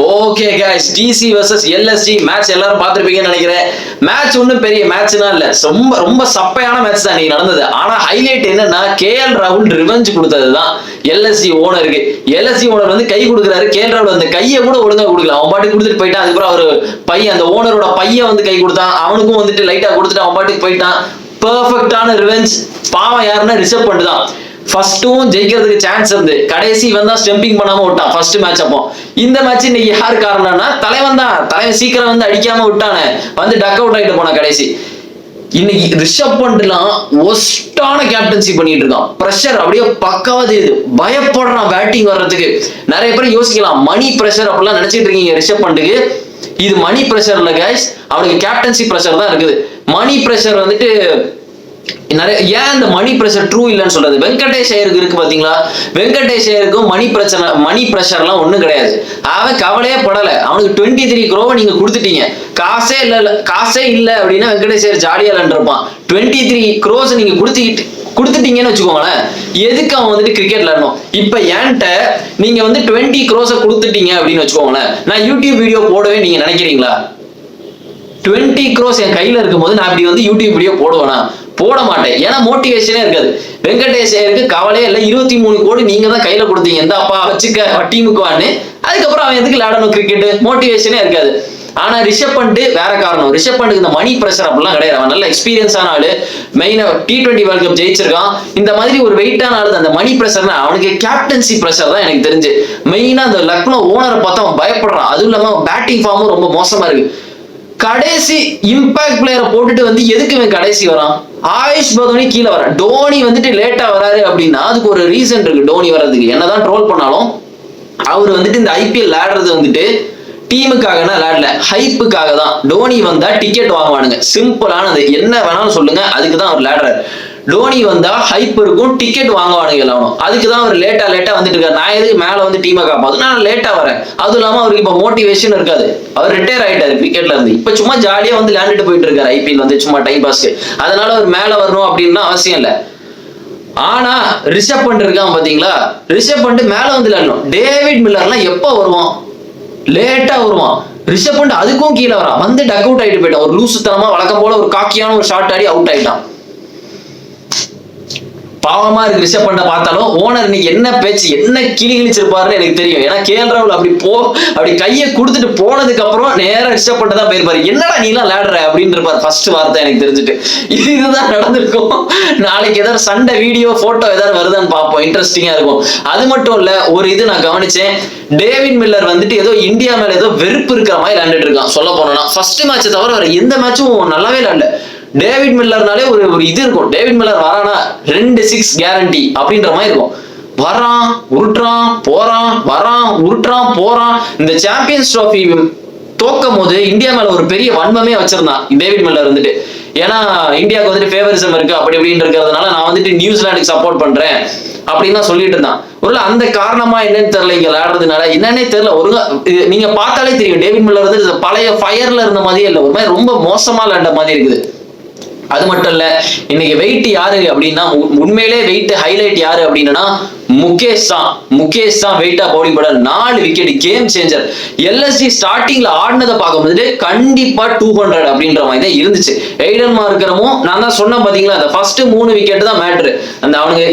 Okay guys, DC vs LSG match எல்லாரும் பார்த்திருப்பீங்கன்னு நினைக்கிறேன். மேட்ச் ஒன்றும் பெரிய மேட்ச்னா இல்ல, ரொம்ப ரொம்ப சப்பையான மேட்ச் தான் இன்னைக்கு நடந்தது. ஆனா ஹைலைட் என்னன்னா கேஎல் ராகுல் ரிவெஞ்ச் கொடுத்ததுதான் எல்எஸ்ஜி ஓனருக்கு. எல்எஸ்ஜி ஓனர் வந்து கை கொடுக்குறாரு, கேஎல் ராகுல் அந்த கையை கூட ஒழுங்கா கொடுக்கல, அவன் பாட்டுக்கு கொடுத்துட்டு போயிட்டான். அதுக்கப்புறம் அவரு பையன், அந்த ஓனரோட பையன் வந்து கை கொடுத்தான், அவனுக்கும் வந்துட்டு லைட்டா கொடுத்துட்டு அவன் பாட்டுக்கு போயிட்டான். பெர்ஃபெக்டான ரிவெஞ்ச். பாவம் யாருன்னா ரிஷப் பண்ட் தான். ஃபர்ஸ்ட்டும் ஜெயிக்கிறதுக்கு சான்ஸ் இருந்து கடைசி இவன் தான் ஸ்டெம்பிங் பண்ணாம விட்டான் ஃபர்ஸ்ட் மேட்ச். அப்போ இந்த மேட்ச் இன்னைக்கு யார் காரணம்னா தலைவன் தான். தலைவன் சீக்கிரம் வந்து அடிக்காம விட்டானே, வந்து டக் அவுட் ஆயிட்டு போன கடைசி. இன்னைக்கு ரிஷப் பண்ட்லாம் ஒஸ்டான கேப்டன்சி பண்ணிட்டு இருக்கான். பிரஷர் அப்படியே பக்காவா தெரியுது, பயப்படுறான் பேட்டிங் வர்றதுக்கு. நிறைய பேர் யோசிக்கலாம் மணி பிரஷர் அப்படிலாம் நினைச்சிட்டு இருக்கீங்க ரிஷப் பண்ட்டுக்கு. இது மணி பிரஷர் இல்ல கைஸ், அவனுக்கு கேப்டன்சி பிரஷர் தான் இருக்குது. மணி பிரஷர் வந்துட்டு நிறைய ஏன் இந்த மணி பிரஷர் ட்ரூ இல்லைன்னு சொல்றது, வெங்கடேஷ் ஐயருக்கு இருக்கு பாத்தீங்களா, வெங்கடேஷ் ஐயருக்கும் மணி பிரஷர்லாம் ஒண்ணும் கிடையாது. அவன் கவலையே படல. அவனுக்கு 23 crore நீங்க கொடுத்துட்டீங்க, காசே இல்ல அப்படின்னா வெங்கடேஷ் ஐயர் ஜாலியா இருப்பான். 23 crores நீங்க கொடுத்துட்டீங்கன்னு வச்சுக்கோங்களேன், எதுக்கு அவன் வந்துட்டு கிரிக்கெட் விளையாடணும். இப்ப ஏன்ட்ட நீங்க வந்து 20 crores கொடுத்துட்டீங்க அப்படின்னு வச்சுக்கோங்களேன், நான் யூடியூப் வீடியோ போடவே நீங்க நினைக்கிறீங்களா? 20 crores என் கையில இருக்கும்போது நான் அப்படி வந்து யூடியூப் வீடியோ போடுவேனா? போட மாட்டேன். ஏன்னா மோட்டிவேஷனே இருக்காது. வெங்கடேஷ் ஐயருக்கு கவலையே இல்லை, 23 கோடி நீங்க தான் கையில கொடுத்தீங்க, இந்த அப்பா வச்சுக்க டீமுக்கு வான்னு. அதுக்கப்புறம் அவன் எதுக்கு விளையாடணும் கிரிக்கெட், மோட்டிவேஷனே இருக்காது. ஆனா ரிஷப் பண்ட் வேற காரணம். ரிஷப் பண்ட்டுக்கு இந்த மணி பிரஷர் அப்படிலாம் கிடையாது. அவன் நல்ல எக்ஸ்பீரியன்ஸான ஆளு, மெயினா T20 வேர்ல்ட் கப் ஜெயிச்சிருக்கான். இந்த மாதிரி ஒரு வெயிட்டான ஆளு. அந்த மணி பிரஷர்னா அவனுக்கு கேப்டன்சி பிரஷர் தான் எனக்கு தெரிஞ்சு. மெயினா அந்த லக்னோ ஓனரை பார்த்து அவன் பயப்படுறான். அதுவும் இல்லாம பேட்டிங் ஃபார்மும் ரொம்ப மோசமா இருக்கு. கடைசி இம்பாக்ட் பிளேயரை போட்டுட்டு வந்து எதுக்கு இவன் கடைசி வரான்? ஆயுஷ் பதோனி கீழே வர, டோனி வந்துட்டு லேட்டா வராரு அப்படின்னா அதுக்கு ஒரு ரீசன் இருக்கு. டோனி வர்றதுக்கு என்னதான் ட்ரோல் பண்ணாலும் அவர் வந்துட்டு இந்த ஐபிஎல் விளையாடுறது வந்துட்டு டீமுக்காகனா விளையாடல, ஹைப்புக்காக தான். டோனி வந்தா டிக்கெட் வாங்குவானுங்க, சிம்பிளானது. என்ன வேணாலும் சொல்லுங்க, அதுக்கு தான் அவர் விளையாடுறாரு. டோனி வந்தா ஹைப் இருக்கும், டிக்கெட் வாங்குவானுங்க எல்லாரும். அதுக்கு தான் அவர் லேட்டா வந்துட்டு இருக்காரு. நான் எதுக்கு மேல வந்து டீமை காப்பாது, நான் லேட்டா வரேன். அதுவும் இல்லாம அவருக்கு இப்ப மோட்டிவேஷன் இருக்காது, அவர் ரிட்டையர் ஆயிட்டாரு கிரிக்கெட்ல இருந்து. இப்ப சும்மா ஜாலியா வந்து விளையாண்டுட்டு போயிட்டு இருக்காரு ஐபிஎல் வந்து சும்மா டைம் பாஸ்க்கு. அதனால அவர் மேல வரணும் அப்படின்னு அவசியம் இல்லை. ஆனா ரிஷப் பண்ட் இருக்கான் பாத்தீங்களா, ரிஷப் பண்ட் மேல வந்து விளையாடணும். டேவிட் மில்லர்லாம் எப்ப வருவான்? லேட்டா வருவான். ரிஷப் பண்ட் அதுக்கும் கீழே வரான், வந்து டக் அவுட் ஆயிட்டு போயிட்டான். ஒரு லூசுத்தனமா வழக்கம் போல ஒரு காக்கியான ஒரு ஷாட் ஆடி அவுட் ஆயிட்டான். பாவமா இருக்கு ரிஷப் பண்ட பார்த்தாலும். ஓனர் இன்னைக்கு என்ன பேச்சு, என்ன கிழிச்சிருப்பாருன்னு எனக்கு தெரியும். ஏன்னா கேஎல் ராகுல் அப்படி கையை கொடுத்துட்டு போனதுக்கு அப்புறம் நேரா ரிஷப் பண்ட தான் போயிருப்பாரு. என்னடா நீ எல்லாம் விளையாடுற அப்படின்னு இருப்பாரு ஃபர்ஸ்ட் வார்த்தை எனக்கு தெரிஞ்சுட்டு. இதுதான் நடந்திருக்கும். நாளைக்கு ஏதாவது சண்டை வீடியோ போட்டோ ஏதாவது வருதான்னு பார்ப்போம், இன்ட்ரெஸ்டிங்கா இருக்கும். அது மட்டும் இல்ல, ஒரு இது நான் கவனிச்சேன், டேவிட் மில்லர் வந்துட்டு ஏதோ இந்தியா மேல ஏதோ வெறுப்பு இருக்கிற மாதிரி விளையாண்டுட்டு இருக்கான். சொல்ல போனோம்னா ஃபர்ஸ்ட் மேட்சை தவிர வேற எந்த மேட்சும் நல்லாவே விளையாடல. டேவிட் மில்லர்னாலே ஒரு இது இருக்கும், டேவிட் மில்லர் வரானா 2 6 கேரண்டி அப்படின்ற மாதிரி இருக்கும். வரான் உருட்டுறான் போறான், வரான் உருட்டுறான் போறான். இந்த சாம்பியன்ஸ் ட்ராஃபி தோக்கும் போது இந்தியா மேல ஒரு பெரிய வன்மமே வச்சிருந்தான் டேவிட் மில்லர் வந்துட்டு. ஏன்னா இந்தியாவுக்கு வந்துட்டு ஃபேவரிசம் இருக்கு அப்படி இப்படின்னு இருக்கிறதுனால நான் வந்துட்டு நியூசிலாந்துக்கு சப்போர்ட் பண்றேன் அப்படின்னு தான் சொல்லிட்டு இருந்தான். ஒரு அந்த காரணமா என்னன்னு தெரியல, இங்க விளையாடுறதுனால என்னன்னே தெரியல. ஒரு நீங்க பார்த்தாலே தெரியும் டேவிட் மில்லர் வந்து பழைய ஃபயர்ல இருந்த மாதிரியே இல்லை, ஒரு மாதிரி ரொம்ப மோசமா விளையாண்ட மாதிரி இருக்குது. அது மட்டும் இல்ல, இன்னைக்கு வெயிட் யாரு அப்படின்னா உண்மையிலே வெயிட் ஹைலைட் யாரு அப்படின்னா முகேஷ் தான் வெயிட்டா பவுலிங் போட 4 விக்கெட், கேம் சேஞ்சர். எல்எஸ்ஜி ஸ்டார்டிங்ல ஆடினதை பார்க்கும்போது கண்டிப்பா 200 அப்படின்ற மாதிரி தான் இருந்துச்சு. எய்டன் மார்க்கரமும் நான் தான் சொன்னேன் பாத்தீங்களா, அந்த ஃபர்ஸ்ட் 3 விக்கெட் தான் மேட்ரு. அந்த அவனுக்கு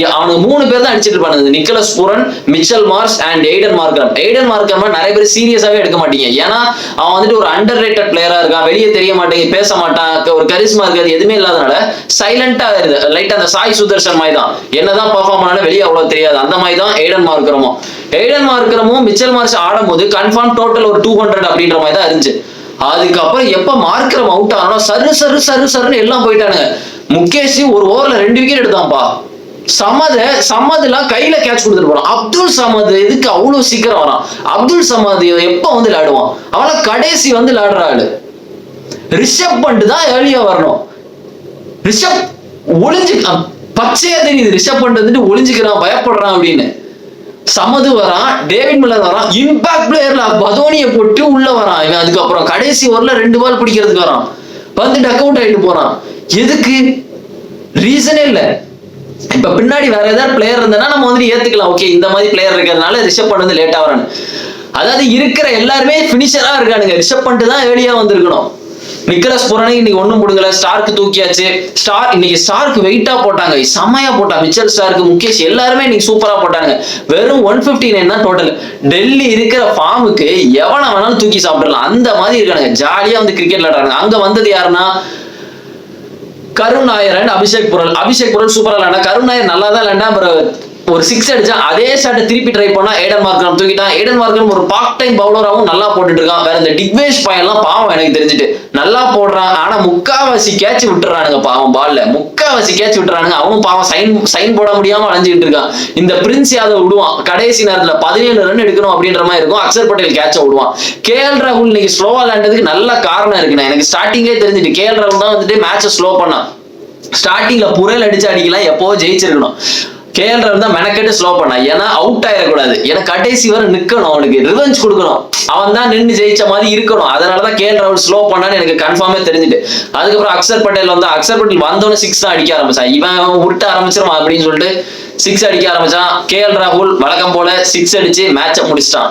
3 பேர் தான் அடிச்சிட்டு இருப்பாங்க, Nicholas Pooran, Mitchell Marsh and Aiden Markram. Aiden Markram நிறைய பேர் சீரியஸாவே எடுக்க மாட்டீங்க, ஏன்னா அவன் வந்துட்டு ஒரு அண்டர் ரேட்டட் பிளேயரா இருக்கான், வெளியே தெரிய மாட்டேங்க, பேச மாட்டான், ஒரு கரிஸ்மா இருக்காது, எதுவுமே இல்லாதனால சைலண்டா இருது. லைட்டா அந்த சாய் சுதர்ஷன் மாதிரி தான், என்னதான் பர்ஃபார்ம் பண்ணாலும் வெளியே அவ்வளவு தெரியாது. அந்த மாதிரி தான் எய்டன் மார்க்கரமும் மிச்சல் மார்ஷ் ஆடும் போது கன்ஃபார்ம் டோட்டல் ஒரு 200 அப்படின்ற மாதிரி தான் இருந்துச்சு. அதுக்கப்புறம் எப்ப மார்க்கரம் அவுட் ஆனா சருன்னு எல்லாம் போயிட்டானுங்க. முகேஷ் ஒரு ஓவர்ல 2 விக்கெட் எடுத்தான்ப்பா. சமதுலாம் கையில கேட்ச் கொடுத்துட்டு போறான். அப்துல் சமத் எதுக்கு அவ்வளவு சீக்கிரம் வரான்? அப்துல் சமத் எப்ப வந்து விளையாடுவான்? அவள கடைசி வந்து விளையாடுற ஆளு. ரிஷப் பண்ட் தான் ஏர்லியா வரணும். ரிஷப் ஒளிஞ்சு பச்சையா தெரியுது, ரிஷப் பண்ட் வந்துட்டு ஒளிஞ்சுக்கிறான், பயப்படுறான் அப்படின்னு. சமது வரான், டேவிட் மில்லர் வரான், இம்பாக்ட் பிளேயர்ல பதோனியை போட்டு உள்ள வரான் இவன். அதுக்கப்புறம் கடைசி ஓவர்ல 2 பால் பிடிக்கிறதுக்கு வரான், வந்து டக் அவுட் ஆயிட்டு போறான். எதுக்கு? ரீசனே இல்ல. இப்ப பின்னாடி வேற ஏதாவது பிளேயர் இருந்தா நம்ம வந்துட்டு ஏத்துக்கலாம், ஓகே இந்த மாதிரி பிளேயர் இருக்கிறதுனால ரிஷப் பண்ட் வந்து லேட்டா வரான்னு. அதாவது இருக்கிற எல்லாருமே பினிஷரா இருக்கானுங்க. ரிஷப் பண்ணிட்டு தான் ஏர்லியா வந்திருக்கணும். நிக்கலஸ் புரானி இன்னைக்கு ஒண்ணும் முடியல. ஸ்டார்க்கு தூக்கியாச்சு. இன்னைக்கு ஸ்டார்க்கு வெயிட்டா போட்டாங்க, செம்மையா போட்டாங்க. மிச்சல் ஸ்டார்க்கு, முகேஷ் எல்லாருமே இன்னைக்கு சூப்பரா போட்டாங்க. வெறும் 159 தான் டோட்டல். டெல்லி இருக்கிற ஃபார்முக்கு எவனை வேணாலும் தூக்கி சாப்பிடலாம், அந்த மாதிரி இருக்கானுங்க. ஜாலியா வந்து கிரிக்கெட் விளையாடுறாங்க. அங்க வந்தது யாருன்னா கருண் நாயர் அண்ட் அபிஷேக் புரல். அபிஷேக் புரல் சூப்பரா விளையாண்டா, கருண் நாயர் நல்லா தான் விளையாண்டா. அப்புறம் ஒரு 6 அடிச்சா அதே ஷாட்டை திருப்பி ட்ரை பண்ணா ஏடன் மார்க்கரம் தூக்கிட்டான். ஏடன் மார்க்கரம் ஒரு பார்ட் டைம் பவுலராகவும் நல்லா போட்டுட்டு இருக்கான். வேற இந்த டிக்வேஷ் பையன்லாம் பாவம் எனக்கு தெரிஞ்சுட்டு நல்லா போடுறான். ஆனா முக்காவாசி கேட்ச் விட்டுறானுங்க பாவம். பால்ல முக்காவாசி கேட்ச் விட்டுறானுங்க. அவனும் பாவம் சைன் போட முடியாம அலைஞ்சிட்டு இருக்கான். இந்த பிரின்ஸ் யாதவ் விடுவான் கடைசி நேரத்துல 17 ரன் எடுக்கணும் அப்படின்ற மாதிரி இருக்கும். அக்சர் பட்டேல் கேட்ச விடுவான். கேஎல் ராகுல் இன்னைக்கு ஸ்லோவா விளையாண்டதுக்கு நல்ல காரணம் இருக்குண்ணா. எனக்கு ஸ்டார்டிங்கே தெரிஞ்சுட்டு கேஎல் ராகுல் தான் வந்துட்டு மேட்சை ஸ்லோ பண்ணான். ஸ்டார்டிங்ல புரல் அடிச்சு அடிக்கலாம், எப்போ ஜெயிச்சிருக்கணும். கேஎல் ராகுல் தான் மெனக்கெட்டு ஸ்லோ பண்ணா. ஏன்னா அவுட் ஆயிடக்கூடாது, ஏன்னா கடைசி வரை நிக்கணும், அவனுக்கு ரிவெஞ்ச் கொடுக்கணும். அவன் தான் நின்று ஜெயிச்ச மாதிரி இருக்கணும். அதனாலதான் கேஎல் ராகுல் ஸ்லோ பண்ணான்னு எனக்கு கன்ஃபார்மே தெரிஞ்சுட்டு. அதுக்கப்புறம் அக்சர் பட்டேல் வந்து அக்சர் பட்டேல் வந்தோன்னு 6 தான் அடிக்க ஆரம்பிச்சான். இவன் உருட்ட ஆரம்பிச்சிருவான் அப்படின்னு சொல்லிட்டு 6 அடிக்க ஆரம்பிச்சான். கேஎல் ராகுல் வழக்கம் போல 6 அடிச்சு மேட்சை முடிச்சிட்டான்.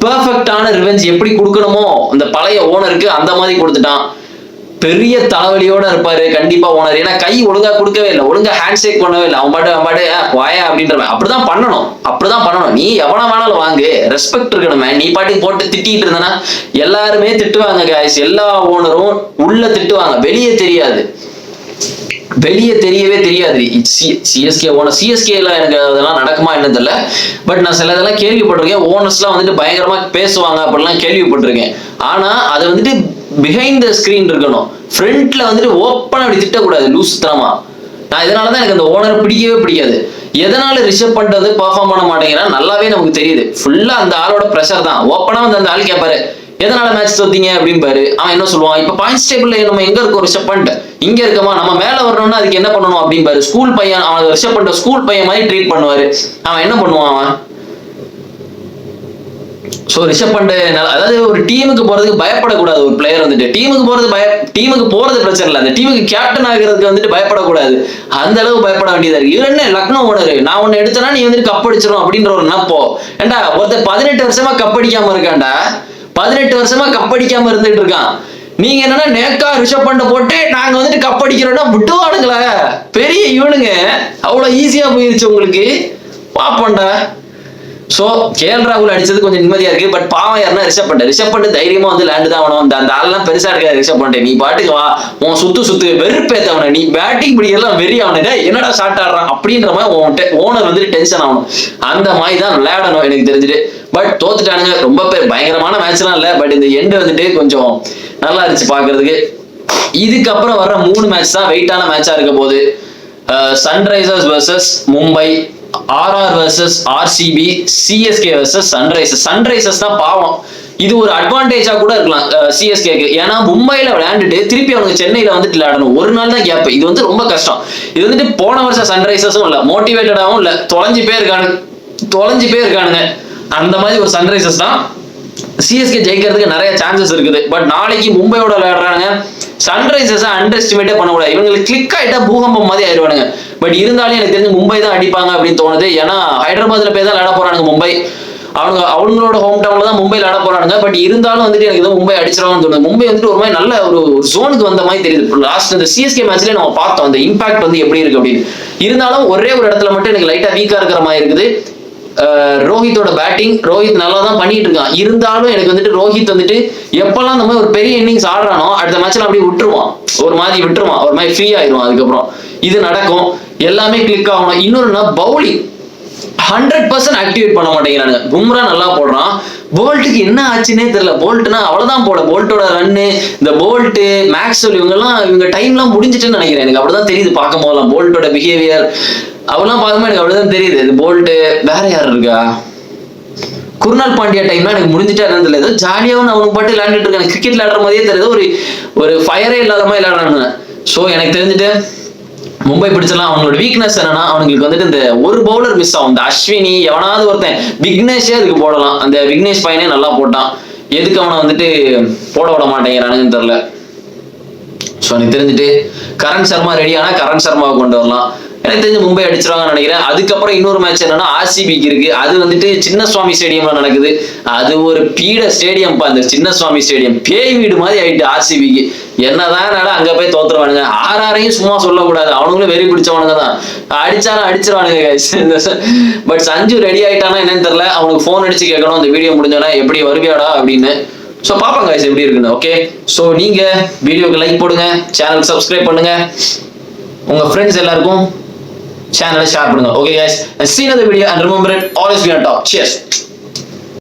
பெர்ஃபெக்டான ரிவெஞ்ச் எப்படி கொடுக்கணுமோ இந்த பழைய ஓனருக்கு அந்த மாதிரி கொடுத்துட்டான். பெரிய தலைவலியோட இருப்பாரு கண்டிப்பா ஓனர். ஏன்னா கை ஒழுங்கா கொடுக்கவே இல்லை, ஒழுங்கா ஹேண்ட் ஷேக் பண்ணவே இல்லை. அவன் பாட்டு வாயா அப்படின்ற அப்படிதான் பண்ணணும். நீ எவன வேணாலும் வாங்கு, ரெஸ்பெக்ட் இருக்கணுமே. நீ பாட்டுக்கு போட்டு திட்டிட்டு இருந்தனா எல்லாருமே திட்டுவாங்க guys. எல்லா ஓனரும் உள்ள திட்டுவாங்க, வெளியே தெரியாது. வெளியே தெரியவே தெரியாது. சிஎஸ்கே ஓனர், சிஎஸ்கேல எனக்கு அதெல்லாம் நடக்குமா என்ன தெரியல. பட் நான் சில இதெல்லாம் கேள்விப்பட்டிருக்கேன். ஓனர்ஸ்லாம் வந்துட்டு பயங்கரமா பேசுவாங்க அப்படிலாம் கேள்விப்பட்டிருக்கேன். ஆனா அது வந்துட்டு பிஹைண்ட் த ஸ்கிரீன் இருக்கணும். ஃப்ரண்ட்ல வந்துட்டு ஓப்பனா அப்படி திட்டக்கூடாது லூசுத்தனமா. நான் இதனாலதான் எனக்கு அந்த ஓனரை பிடிக்கவே பிடிக்காது. எதனால ரிஷப் பண்ணிட்டு வந்து பெர்ஃபார்ம் பண்ண மாட்டேங்கிறான் நல்லாவே நமக்கு தெரியுது. ஃபுல்லா அந்த ஆளோட ப்ரெஷர் தான். ஓப்பனா வந்து அந்த ஆள் கேட்பாரு, எதனால மேட்ச் தோத்தீங்க அப்படின்பாரு. அவன் என்ன சொல்லுவான், இப்ப பாயிண்ட்ஸ் டேபிள்ல நம்ம எங்க இருக்கோம், ரிஷப் பண்ணிட்டு இங்க இருக்கமா, நம்ம மேல வரணும்னா அதுக்கு என்ன பண்ணணும் அப்படின்பாரு. ஸ்கூல் பையன் அவன் ரிஷப் பண்ணிட்டு ஸ்கூல் பையன் மாதிரி ட்ரீட் பண்ணுவாரு. அவன் என்ன பண்ணுவான் அவன். சோ ரிஷப் பண்ட் அதாவது ஒரு டீமுக்கு போறதுக்கு பயப்படக்கூடாது. ஒரு பிளேயர் வந்துட்டு டீமுக்கு போறது பிரச்சனை இல்லை, அந்த டீமுக்கு கேப்டன் ஆகிறதுக்கு வந்துட்டு பயப்படக்கூடாது. அந்த அளவுக்கு பயப்பட வேண்டியதா இருக்கு. இவர் என்ன லக்னோ ஓனர், நான் ஒன்னு எடுத்தேன்னா நீ வந்துட்டு கப் அடிச்சிடும் அப்படின்ற ஒரு நப்போ. ஏண்டா ஒருத்தர் 18 வருஷமா கப் அடிக்காம இருக்காண்டா, 18 வருஷமா கப் அடிக்காம இருந்துட்டு இருக்கான். நீங்க என்னன்னா நேக்கா ரிஷப் பண்ட போட்டு நாங்க வந்துட்டு கப் அடிக்கிறோம்னா விட்டுவானுங்களா? பெரிய இவனுங்க அவ்வளவு ஈஸியா போயிருச்சு உங்களுக்கு, பாப்போண்டா. சோ கேஎல் ராகுல் அடிச்சது கொஞ்சம் நிம்மதியா இருக்கு. பட் பாவம் யாருன்னா ரிஷப் பண்ட் தைரியமா வந்து லேண்டு தான் ஆகணும். அந்த ஆள்லாம் பெருசா இருக்காது. ரிஷப் பண்ட் நீ பாட்டுக்கு வா, உன் சுத்து வெறுப்பேத்தவன, நீ பேட்டிங் பிடிக்கலாம் வெறி அவனுக்கு என்னடா ஷாட் ஆடுறான் அப்படின்ற மாதிரி ஓனர் வந்துட்டு டென்ஷன் ஆகணும். அந்த மாதிரி தான் விளையாடணும் எனக்கு தெரிஞ்சுட்டு. பட் தோத்துட்டானுங்க. ரொம்ப பயங்கரமான மேட்ச்லாம் இல்லை. பட் இந்த எண்டு வந்துட்டு கொஞ்சம் நல்லா இருந்துச்சு பாக்குறதுக்கு. இதுக்கப்புறம் வர்ற 3 மேட்ச் தான் வெயிட்டான மேட்சா இருக்க போகுது. Sunrisers versus Mumbai, RR versus RCB, CSK versus Sunrisers. Sunrisers தான் பாவம். இது ஒரு அட்வான்டேஜா கூட இருக்கலாம் சிஎஸ்கேக்கு. ஏன்னா மும்பைல விளையாண்டுட்டு திருப்பி அவங்க சென்னையில வந்துட்டு விளையாடணும். ஒரு நாள் தான் கேப். இது வந்து ரொம்ப கஷ்டம். இது வந்துட்டு போன வருஷம் சன்ரைசர்ஸும் இல்ல, மோட்டிவேட்டடாகவும் இல்ல, தொலைஞ்சு போய் இருக்கானுங்க. அந்த மாதிரி ஒரு சன்ரைசர்ஸ் தான். சிஎஸ்கே ஜெயிக்கிறதுக்கு நிறைய சான்சஸ் இருக்குது. பட் நாளைக்கு மும்பையோட விளையாடுறாங்க. சன்ரைசர்ஸ் அண்டர் எஸ்டிமேட்டே பண்ணக்கூடாது. இவங்களுக்கு கிளிக் ஆயிட்டா பூகம்பம் மாதிரி ஆயிடுவானுங்க. பட் இருந்தாலும் எனக்கு தெரிஞ்சு மும்பை தான் அடிப்பாங்க அப்படின்னு தோணுது. ஏன்னா ஹைதராபாத்ல போய் தான் விளையாட போறானுங்க மும்பை. அவங்களோட ஹோம் டவுன்ல தான் மும்பைல விளையாட போறானுங்க. பட் இருந்தாலும் வந்துட்டு எனக்கு மும்பை அடிச்சிருவாங்கன்னு தோணுது. மும்பை வந்துட்டு ஒரு மாதிரி நல்ல ஒரு ஜோனுக்கு வந்த மாதிரி தெரியுது. லாஸ்ட் இந்த சிஎஸ்கே மேட்ச்ல நம்ம பார்த்தோம் அந்த இம்பாக்ட் வந்து எப்படி இருக்கு அப்படின்னு. இருந்தாலும் ஒரே ஒரு இடத்துல மட்டும் எனக்கு லைட்டா வீக்கா இருக்கிற மாதிரி இருக்குது. ரோஹித்தோட பேட்டிங். ரோஹித் நல்லா தான் பண்ணிட்டு இருக்கான். இருந்தாலும் எனக்கு வந்துட்டு ரோஹித் வந்துட்டு எப்பெல்லாம் நம்ம ஒரு பெரிய இன்னிங்ஸ் ஆடுறானோ அடுத்த மேட்ச்ல அப்படியே விட்டுருவான், ஒரு மாதிரி ஃப்ரீ ஆயிடுவான். அதுக்கப்புறம் இது நடக்கும், எல்லாமே கிளிக் ஆகணும். இன்னொருனா பவுலிங் 100% ஆக்டிவேட் பண்ண மாட்டேங்கிறாங்க. பும்ரா நல்லா போடுறான். போல்ட்டுக்கு என்ன ஆச்சுன்னே தெரியல. போல்ட்னா அவ்வளவுதான் போல. போல்ட்டோட ரன்னு, இந்த போல்ட், மேக்ஸ்வெல் இவங்க டைம்லாம் முடிஞ்சிட்டுன்னு நினைக்கிறேன். எனக்கு அப்படிதான் தெரியுது பார்க்கும் போதெல்லாம். போல்ட்டோட பிஹேவியர் அவெல்லாம் பார்க்கும்போது எனக்கு அப்படிதான் தெரியுது. இது போல்ட் வேற யார் இருக்கா, குருநாள் பாண்டியா டைம்லாம் எனக்கு முடிஞ்சிட்டா தெரியல. ஏதோ ஜாலியாகவும் அவனுக்கு பாட்டு விளையாண்டுட்டு இருக்காங்க. கிரிக்கெட் விளையாடுற மாதிரியே தெரியுது. ஒரு ஃபயரே இல்லாத மாதிரி விளையாடுறாங்க. ஸோ எனக்கு தெரிஞ்சுட்டு மும்பை பிடிச்சலாம். அவங்களோட வீக்னஸ் என்னன்னா அவங்களுக்கு வந்துட்டு இந்த ஒரு பவுலர் மிஸ் ஆகும். இந்த அஸ்வினி எவனாவது ஒருத்தன், விக்னேஷே அதுக்கு போடலாம். அந்த விக்னேஷ் பையனே நல்லா போட்டான். எதுக்கு அவனை வந்துட்டு போட விட மாட்டேங்கிறானுன்னு தெரியல. ஸோ எனக்கு தெரிஞ்சுட்டு கரண் சர்மா ரெடி ஆனா கரண் சர்மாவை கொண்டு வரலாம். எனக்கு தெரிஞ்சு மும்பை அடிச்சிருவாங்கன்னு நினைக்கிறேன். அதுக்கப்புறம் இன்னொரு மேட்ச் என்னன்னா ஆர்சிபிக்கு இருக்கு. அது வந்துட்டு சின்னசுவாமி ஸ்டேடியம்ல நடக்குது. அது ஒரு பீட ஸ்டேடியம். அந்த சின்னசுவாமி ஸ்டேடியம் பேய் வீடு மாதிரி ஆயிட்டு ஆர்சிபிக்கு. என்னதான் அங்க போய் தோத்துருவானுங்க. ஆறாரையும் சும்மா சொல்லக்கூடாது, அவனுங்களும் வெறி பிடிச்சவனுங்க தான். அடிச்சாலும் அடிச்சிருவானுங்க. பட் சஞ்சு ரெடி ஆயிட்டானா என்னன்னு தெரியல. அவனுக்கு போன் அடிச்சு கேட்கணும் இந்த வீடியோ முடிஞ்சோன்னா எப்படி வருவியாடா அப்படின்னு. ஸோ பாப்பாங்க guys எப்படி இருக்குன்னு. ஓகே, ஸோ நீங்க வீடியோக்கு லைக் போடுங்க, சேனல் சப்ஸ்கிரைப் பண்ணுங்க, உங்க ஃப்ரெண்ட்ஸ் எல்லாருக்கும் சேனலை ஷேர் பண்ணுங்க. Okay guys, and see another video and remember it, always be on top. Cheers.